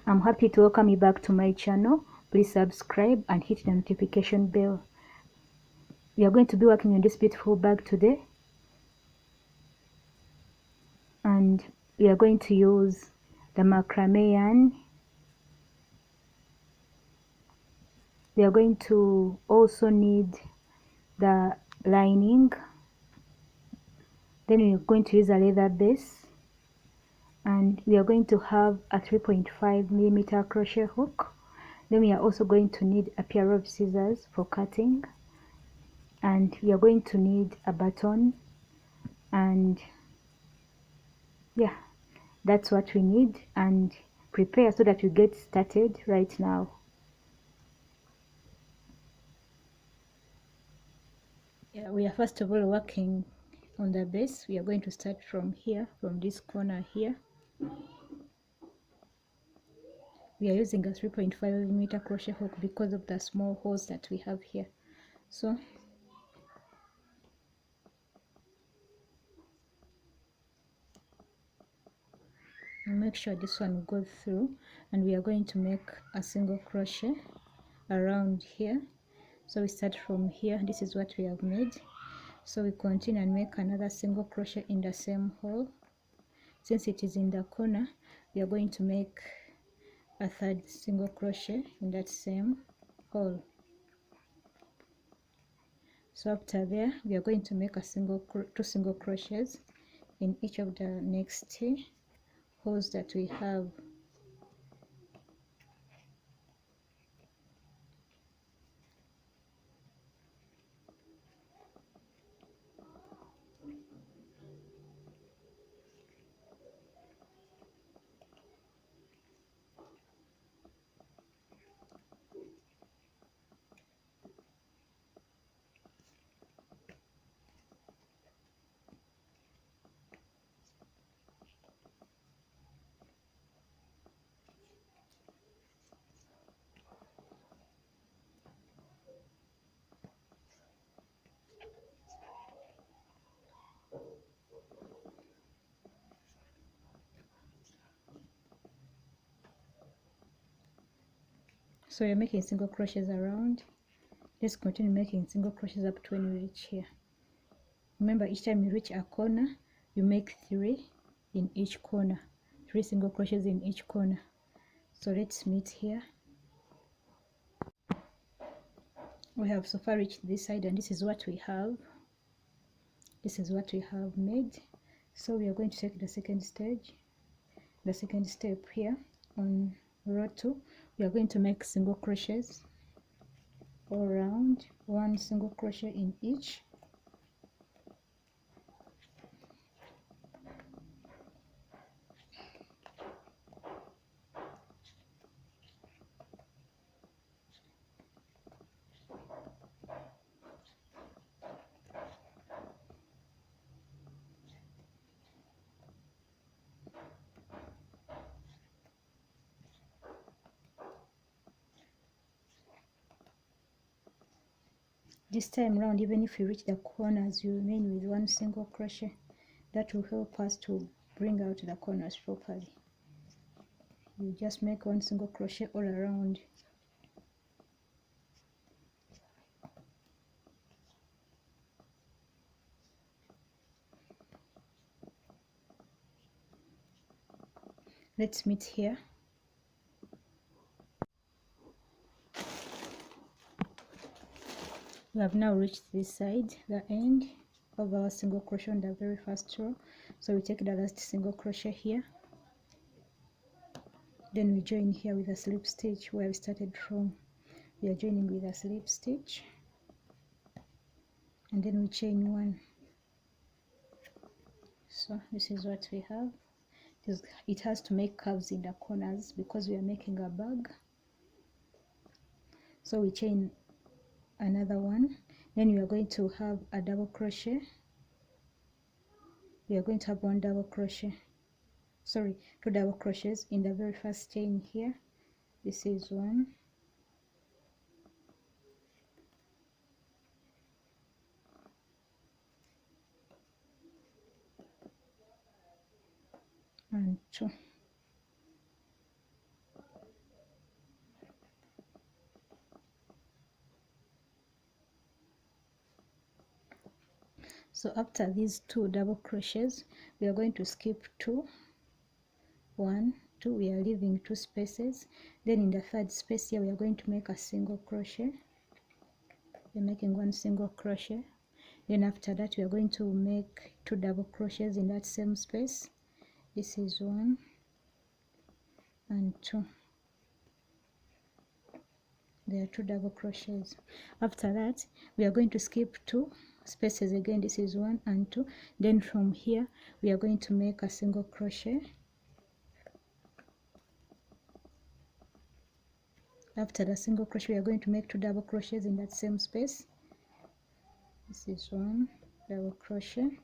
I'm happy to welcome you back to my channel. Please subscribe and hit the notification bell. We are going to be working on this beautiful bag today, and we are going to use the macrame yarn. We are going to also need the lining. Then we are going to use a leather base, and we are going to have a 3.5mm crochet hook. Then we are also going to need a pair of scissors for cutting, and we are going to need a button, and yeah, that's what we need. And prepare so that we get started right now. Yeah, we are first of all working on the base. We are going to start from here, from this corner here. We are using a 3.5mm crochet hook because of the small holes that we have here. So make sure this one goes through, and we are going to make a single crochet around here. So we start from here. This is what we have made. So we continue and make another single crochet in the same hole. Since it is in the corner, we are going to make a third single crochet in that same hole. So after there, we are going to make a two single crochets in each of the next holes that we have. So you're making single crochets around. Let's continue making single crochets up to when we reach here. Remember, each time you reach a corner, you make 3 in each corner, 3 single crochets in each corner. So let's meet here. We have so far reached this side, and this is what we have. This is what we have made. So we are going to take the second stage, the second step here on row 2. We are going to make single crochets all around, 1 single crochet in each. This time round, even if you reach the corners, you remain with 1 single crochet. That will help us to bring out the corners properly. You just make 1 single crochet all around. Let's meet here. We have now reached this side, the end of our single crochet on the very first row. So we take the last single crochet here, then we join here with a slip stitch where we started from. We are joining with a slip stitch, and then we chain 1. So this is what we have. It has to make curves in the corners because we are making a bag. So we chain another 1, then we are going to have a double crochet. We are going to have 1 double crochet, sorry, 2 double crochets in the very first chain here. This is 1, and 2. So after these 2 double crochets, we are going to skip 2, 1, 2, we are leaving 2 spaces. Then in the 3rd space here we are going to make a single crochet. We're making 1 single crochet. Then after that we are going to make 2 double crochets in that same space. This is 1 and 2. There are 2 double crochets. After that we are going to skip 2 spaces again. This is 1 and 2. Then from here we are going to make a single crochet. After the single crochet we are going to make 2 double crochets in that same space. This is 1 double crochet,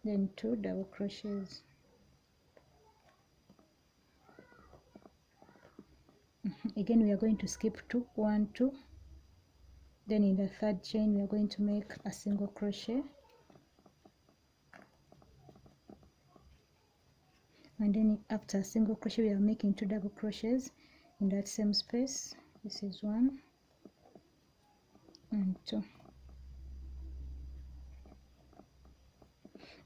then 2 double crochets. Again we are going to skip 2, 1, 2. Then in the 3rd chain we are going to make a single crochet, and then after a single crochet we are making 2 double crochets in that same space. This is 1 and 2.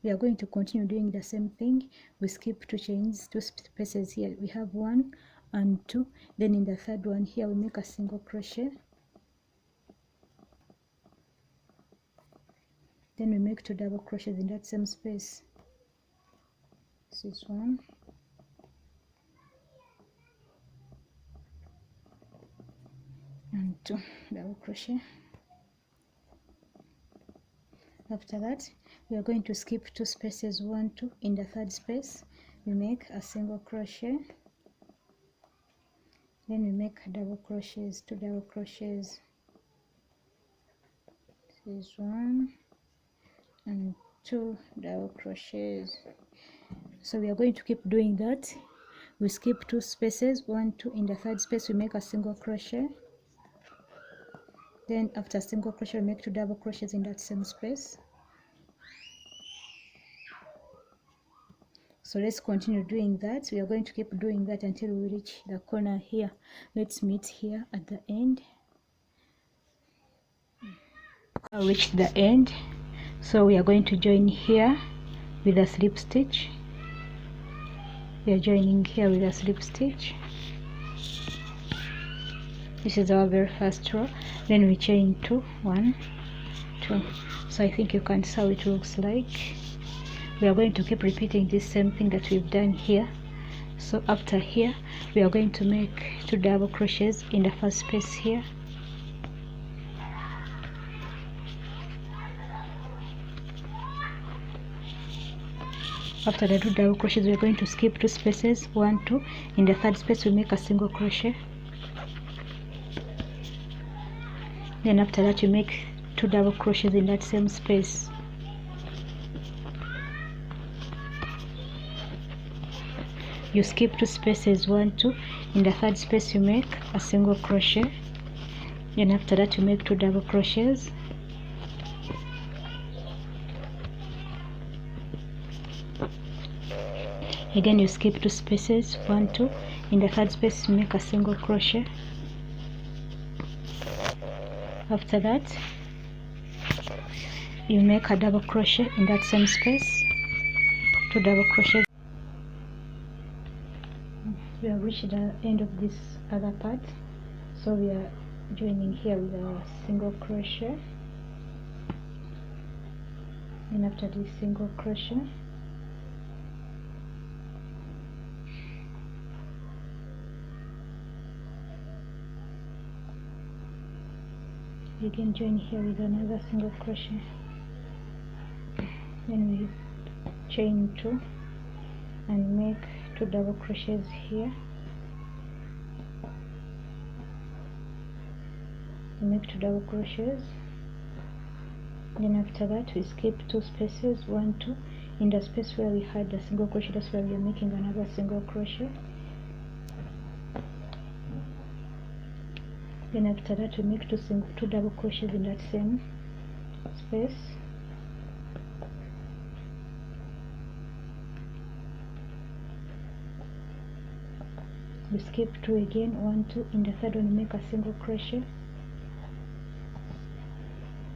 We are going to continue doing the same thing. We skip 2 chains, 2 spaces here. We have 1 and 2. Then in the 3rd one here we make a single crochet. Then we make 2 double crochets in that same space. This is 1 and 2 double crochet. After that we are going to skip 2 spaces, 1, 2. In the 3rd space we make a single crochet. Then we make double crochets, 2 double crochets. This is 1 and 2 double crochets. So we are going to keep doing that. We skip 2 spaces, 1, 2. In the 3rd space we make a single crochet. Then after single crochet we make 2 double crochets in that same space. So let's continue doing that. We are going to keep doing that until we reach the corner here. Let's meet here at the end. I'll reach the end, so we are going to join here with a slip stitch. We are joining here with a slip stitch. This is our very first row. Then we chain 2, 1, 2. So I think you can see how it looks like. We are going to keep repeating this same thing that we've done here. So after here we are going to make 2 double crochets in the 1st space here. After the 2 double crochets we are going to skip 2 spaces, 1, 2. In the 3rd space we make a single crochet. Then after that you make 2 double crochets in that same space. You skip 2 spaces, 1, 2. In the 3rd space you make a single crochet. Then after that you make 2 double crochets. Again you skip 2 spaces, 1, 2. In the 3rd space you make a single crochet. After that you make a double crochet in that same space, 2 double crochets. We have reached the end of this other part, so we are joining here with a single crochet. And after this single crochet you can join here with another single crochet. Then we chain 2 and make 2 double crochets here. We make 2 double crochets. Then after that we skip 2 spaces, 1, 2. In the space where we had the single crochet, that's where we are making another single crochet. Then after that we make 2 double crochets in that same space. We skip 2 again, 1, 2. In the 3rd one we make a single crochet.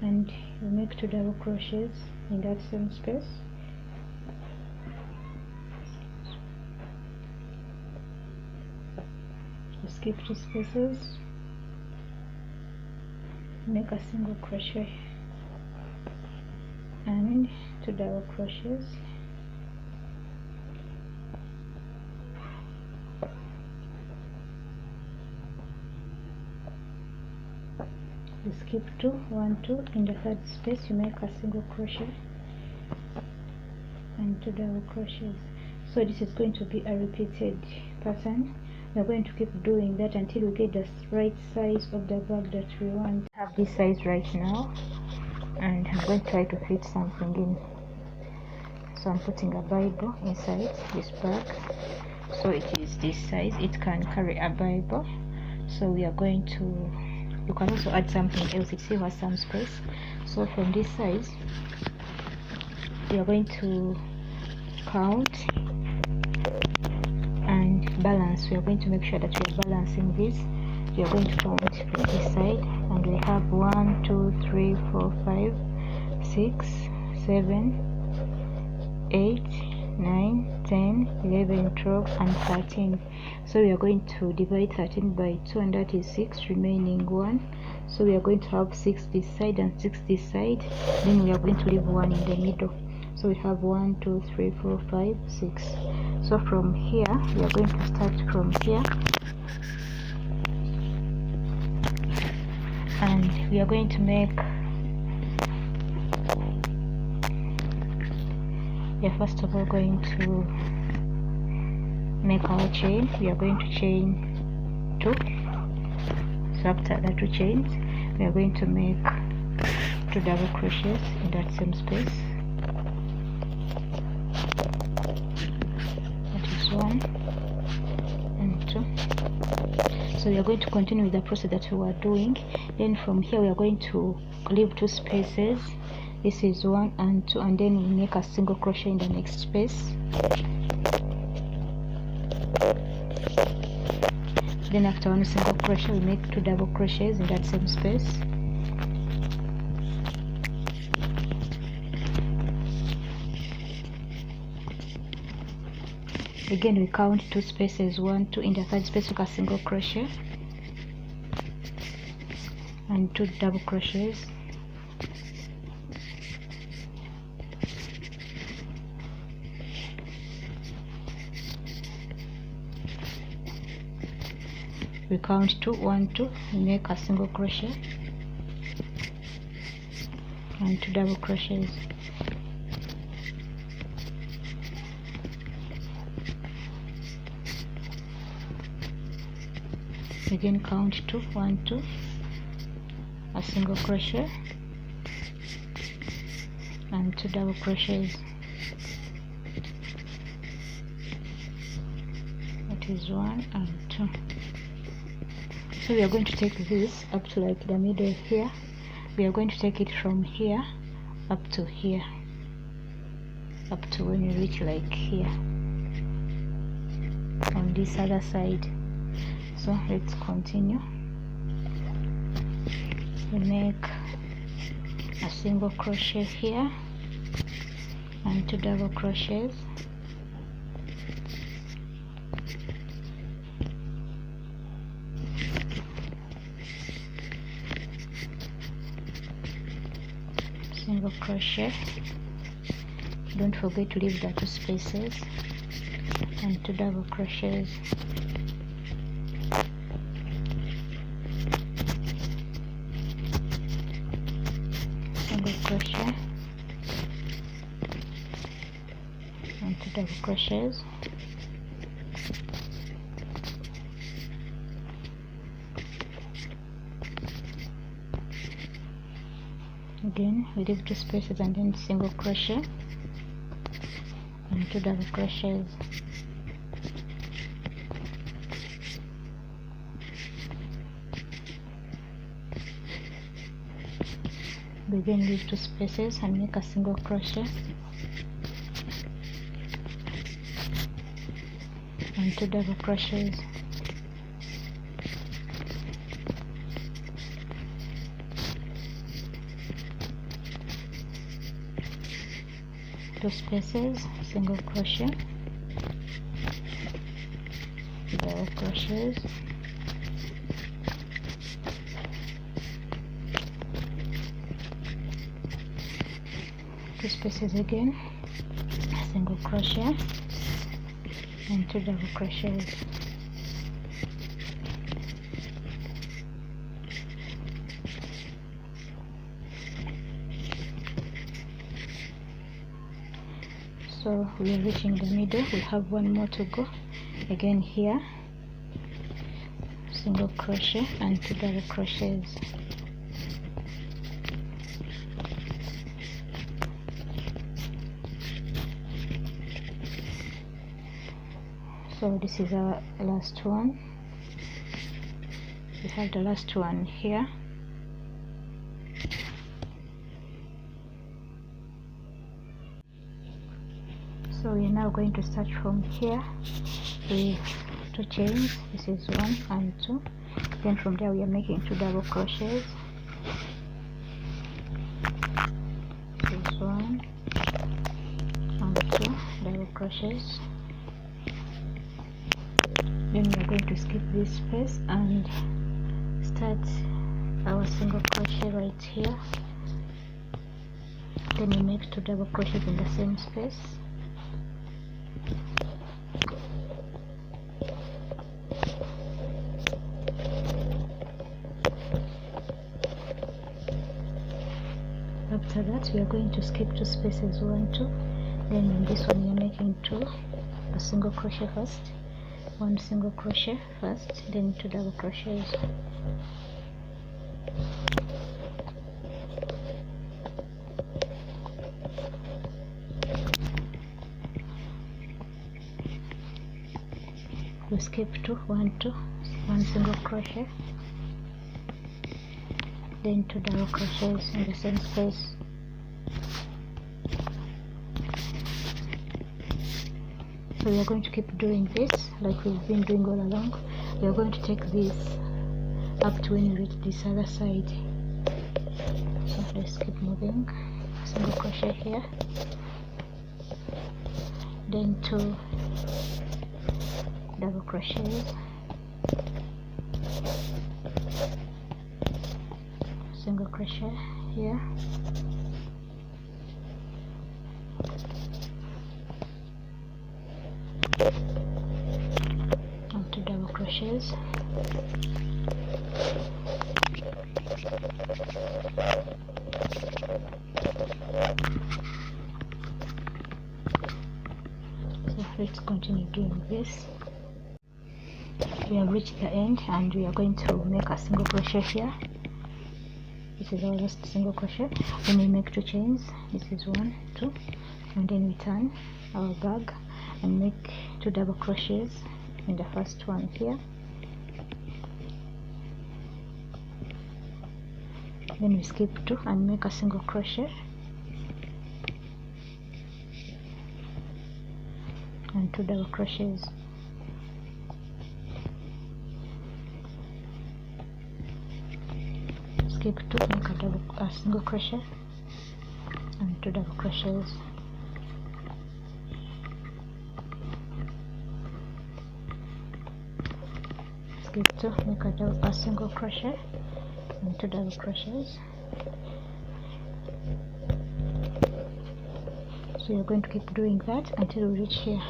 and you make 2 double crochets in that same space. You skip 2 spaces, make a single crochet and 2 double crochets. You skip 2, 1, 2. In the 3rd space you make a single crochet and 2 double crochets. So this is going to be a repeated pattern. We're going to keep doing that until we get the right size of the bag that we want. I have this size right now, and I'm going to try to fit something in. So I'm putting a Bible inside this bag, so it is this size. It can carry a Bible. So we are going to, you can also add something else. It still has some space. So from this size we are going to count and balance. We are going to make sure that we are balancing this. We are going to count from this side, and we have 1, 2, 3, 4, 5, 6, 7, 8, 9, 10, 11, 12, and 13. So we are going to divide 13 by 2, and that is 6, remaining 1. So we are going to have 6 this side and 6 this side. Then we are going to leave 1 in the middle. So we have 1, 2, 3, 4, 5, 6. So from here we are going to start from here, and we are going to make, we are first of all going to make our chain. We are going to chain 2. So after the 2 chains we are going to make 2 double crochets in that same space. That is 1 and 2. So we are going to continue with the process that we were doing. Then from here we are going to leave 2 spaces. This is 1 and 2, and then we make a single crochet in the next space. Then after 1 single crochet we make 2 double crochets in that same space. Again we count 2 spaces, 1, 2. In the 3rd space we make a single crochet and 2 double crochets. We count 2, 1, 2, we make a single crochet and 2 double crochets. Again count 2, 1, 2, a single crochet and 2 double crochets. That is 1 and 2. So we are going to take this up to like the middle here. We are going to take it from here up to here, up to when you reach like here on this other side. So let's continue. We make a single crochet here and 2 double crochets. Single crochet. Don't forget to leave the 2 spaces and 2 double crochets. Single crochet and 2 double crochets. Again we leave 2 spaces and then single crochet and 2 double crochets. We then leave 2 spaces and make a single crochet and 2 double crochets. 2 spaces, single crochet, double crochets, 2 spaces again, single crochet and 2 double crochets. So we are reaching the middle. We have one more to go. Again here, single crochet and 2 double crochets. So this is our last one. We have the last one here. So we are now going to start from here with 2 chains. This is 1 and 2. Then from there we are making 2 double crochets. This is 1 and 2 double crochets. Then we are going to skip this space and start our single crochet right here. Then we make 2 double crochets in the same space. After that we are going to skip 2 spaces, 1, 2. Then in this one we are making 2 a single crochet first, 1 single crochet first, then 2 double crochets. We skip 2, 1, 2, 1 single crochet, then 2 double crochets in the same space. So we are going to keep doing this like we've been doing all along. We are going to take this up to when we reach this other side. So let's keep moving. Single crochet here, then 2 double crochets, single crochet here, and 2 double crochets. So let's continue doing this. We have reached the end and we are going to make a single crochet here. This is our last single crochet. Then we make 2 chains. This is 1, 2, and then we turn our bag and make 2 double crochets in the first one here. Then we skip 2 and make a single crochet and 2 double crochets. Skip 2, make a single crochet and 2 double crochets. Skip 2, make a single crochet and 2 double crochets. So you're going to keep doing that until we reach here.